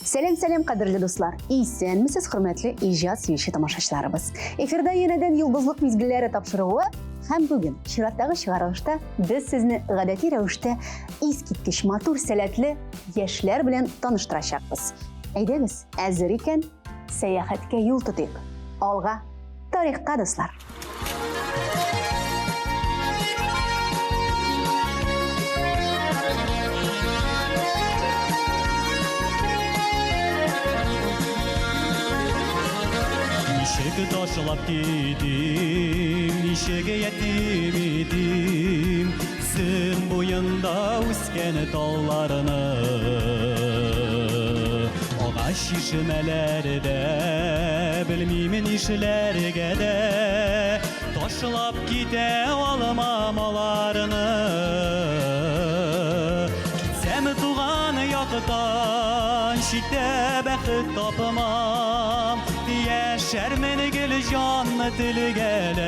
Сәлем қадірлі достар. Исәнмесез, хөрмәтле иҗат сөюче тамашачыларыбыз. Эфирда янәдән йолдызлык мизгелләре тапшыруы һәм бүген чираттагы чыгарылышта без сезне гадәти рәвештә искиткеч матур сәләтле яшьләр белән таныштырачакбыз. Әйдәгез, әзер икән, сәяхәткә юл тотыйк. Алга, тарихка дуслар. Nişege taşlap gidim, nişege yetim idim, Sın boyunda üsken tallarını. Ağaç şişmelerde, bilmimin işlerge de, Taşlap gide almamalarını. Gitsem tuğan yakıtan, şidde bəxit tapmam, Yaşar meni gel canlı dili gelip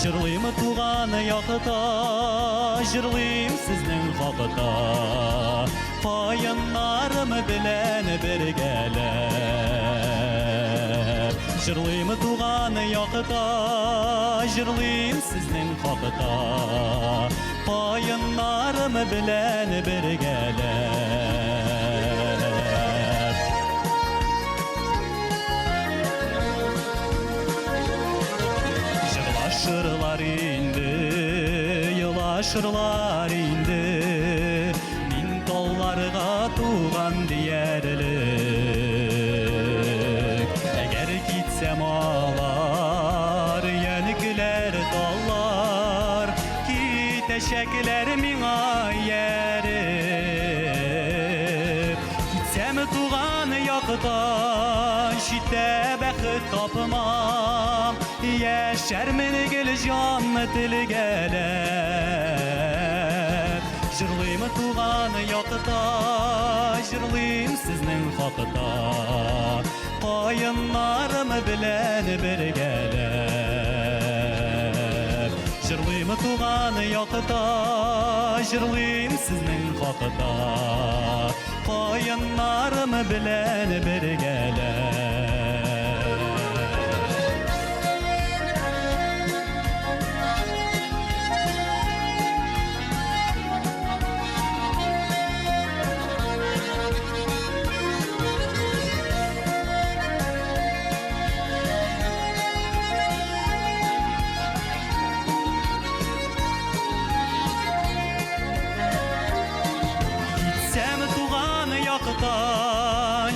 Jırlıyım tuğanı yakıta Jırlıyım siznin hakıta Payınlarımı bilen bir gelip Jırlıyım tuğanı yakıta Jırlıyım siznin hakıta Payınlarımı bilen bir gelip Yılaşırlar indi, yılaşırlar indi Min tollarga tuğan diyerlik Eğer gitsem ağlar, yenikler dallar Ki teşekkürler mina yerip Gitsem tuğan yakıtan, şidde bəxit tapmam Yaşar meni gel canlı dili gelip Jırlıyım tuğanı yakıta Jırlıyım siznin hakıta Payınlarımı bilen bir gelip Jırlıyım tuğanı yakıta Jırlıyım siznin hakıta Payınlarımı bilen bir gelip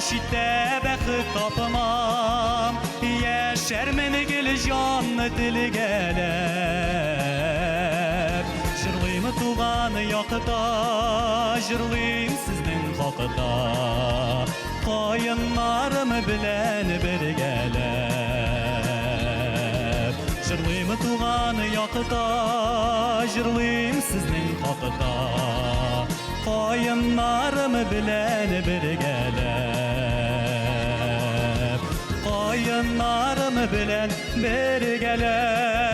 Şidde bəxit tapmam Yaşar meni gel canlı dili gelip Jırlıyım tuğanı yakıta Jırlıyım siznin hakıta Payınlarımı bilen bir gelip Jırlıyım tuğanı yakıta Jırlıyım siznin hakıta Payınlarımı bilen bir gelip Payınlarımı bilen bir gelip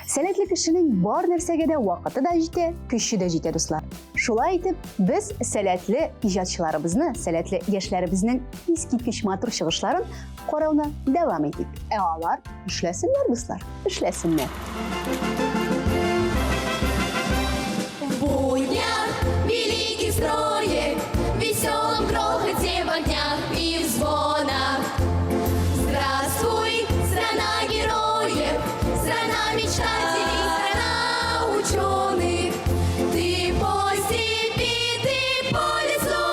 Сәләтле кешенең бар нәрсәгә дә вакыты да җитә, көче дә җитә, дуслар. Шулай итеп, без сәләтле иҗатчыларыбызны, сәләтле яшьләребезнең искиткеч матур чыгышларын карауны дәвам итик. Алар эшләсеннәр, дуслар, эшләсеннәр. В буднях великих строек, в веселом грохоте в огнях и в звонах. Здравствуй, страна героев, страна мечтателей, страна ученых. Ты по степи, ты по лесу,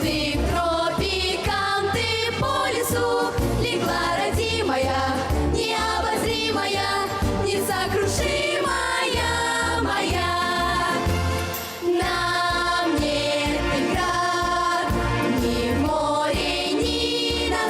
ты к тропикам, ты по лесу. Легла родимая, необозримая, несокрушимая моя. Нам нет преград ни в море, ни на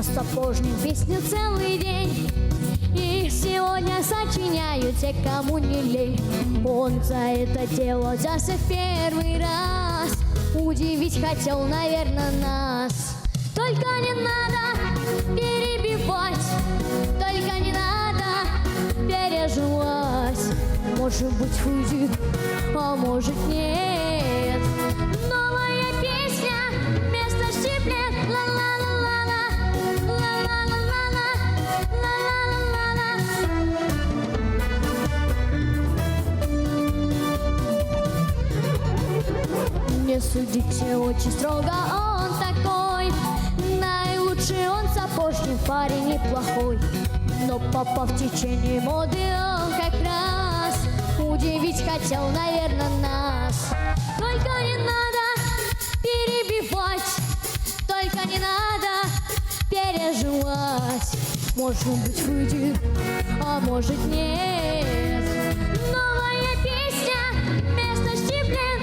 я сапожник, песню целый день. И сегодня сочиняю те, кому не лень. Он за это дело взялся в первый раз. Удивить хотел, наверное, нас. Только не надо перебивать, только не надо переживать. Может быть, выйдет, а может нет. Новая песня вместо щиплет. Ла-ла-ла-ла-ла, ла-ла-ла-ла-ла, ла-ла-ла-ла. Не судите очень строго, он такой. Наилучший он сапожник, парень неплохой. Но попав в течение моды, он как раз удивить хотел, наверное, нас. Только не надо перебивать, только не надо переживать. Может быть, выйдет, а может нет. Новая песня вместо щиплет.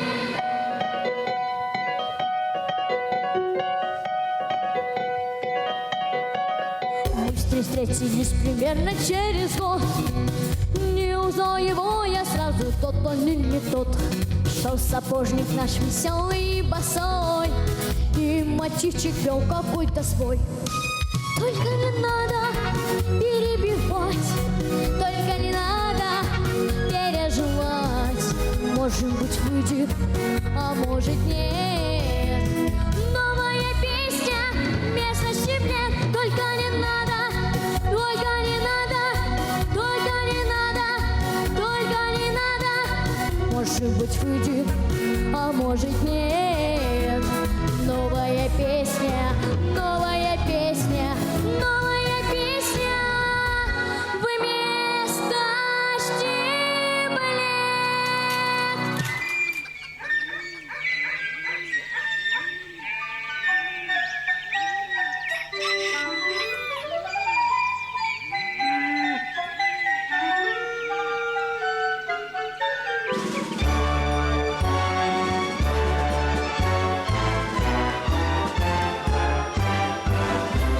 Мы встретились примерно через год. Не узнал его я сразу, тот он или не тот. Шел сапожник наш веселый и босой, и мотивчик пел какой-то свой. Только не надо перебивать, только не надо переживать. Может быть, выйдет, а может нет. Новая песня вместо щиплет. Только не надо, только не надо, только не надо, только не надо. Может быть, выйдет, а может нет. Новая песня, новая песня, новая песня вместо щиплет.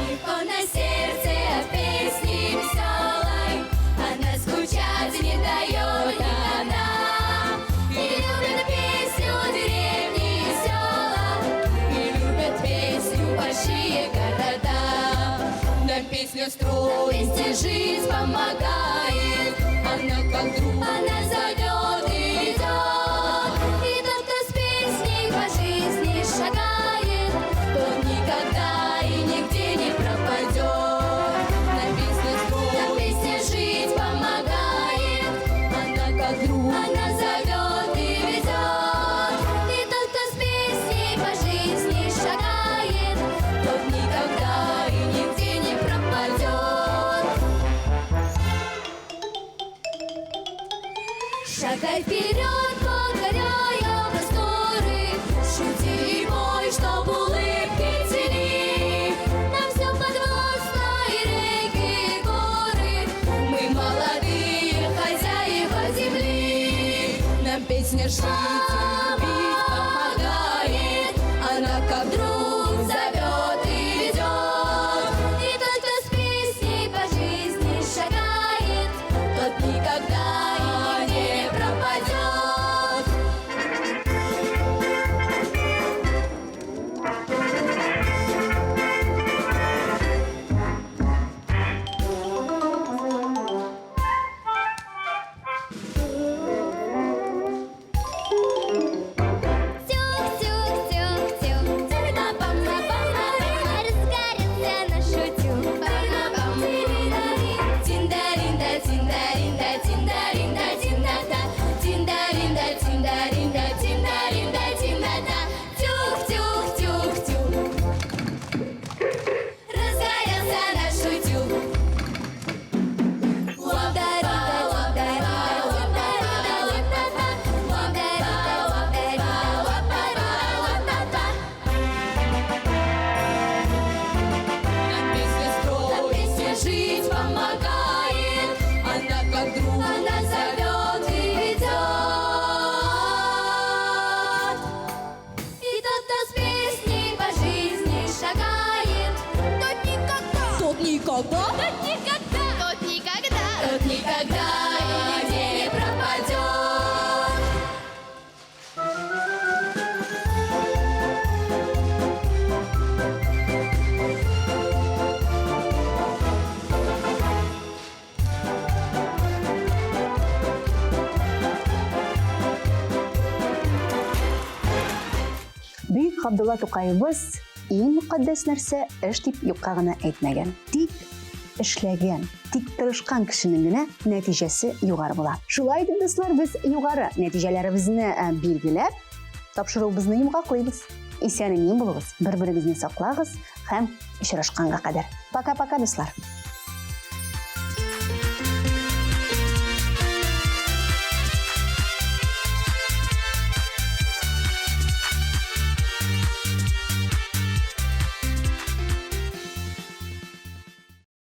Легко на сердце от песни веселой, она скучать не дает никогда. И любят песню деревни и села, и любят песню большие города. На песню строить жизнь помогает, она как друг, она зовет и идет. И тот, кто с песней по жизни шагает, тот никогда и нигде не пропадет. На песне жить помогает, она как друг, она зовет и ведет. И тот, кто с песней по жизни шагает, тот никогда и нигде не пропадет. Шагай вперед, покоряя просторы, шути и бой, чтоб улыбки цели. Нам все подвластно и реки, и горы, мы молодые хозяева земли. Нам песня жить и любить помогает, она как друг зовет и ведет. И тот, кто с песней по жизни шагает, тот никогда и не пропадет. Габдулла Тукайыбыз иң мөкаддәс нәрсә эш дип юкка гына әйтмәгән. Тик эшләгән, тик тырышкан кешенең генә нәтиҗәсе югары була. Шулай дип, дуслар, без югары нәтиҗәләребезне билгеләп, тапшыруыбызны йомгаклыйбыз. Исән-имин булыгыз, бер-берегезне саклагыз һәм очрашканга кадәр. Пока-пока, дуслар.